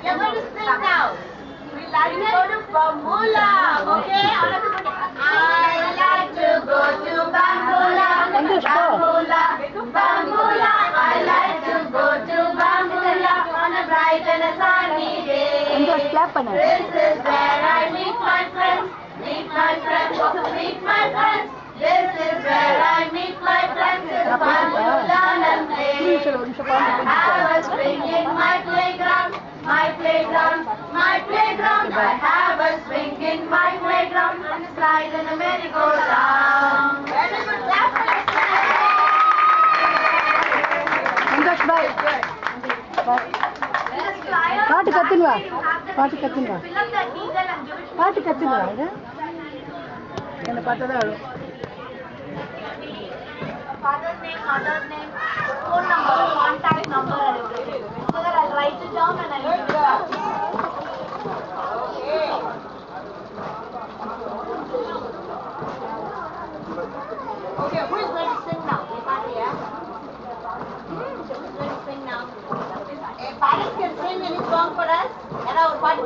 you're going to sing now. We like to go to Bamboula, okay? I like to go to Bamboula, Bamboula, Bamboula. I like to go to Bamboula on a bright and a sunny day. This is where I meet my friends, meet my friends, meet my friends. This is where I meet my friends. It's fun to learn and play. I have a swing in my playground, my playground, my playground. I have a swing in my playground and slide in a merry-go-round. Very good, clap for yourself. பாட்டு கத்துனுவா பாட்டு கத்துனுவா பாட்டு கத்துனுவா என்ன பார்த்ததா Father's name, mother's name, phone number, contact number, so that I'll write it down and I'll give it back. Okay, who is going to sing now? Who's going to sing now? Parents can sing any song for us. And our party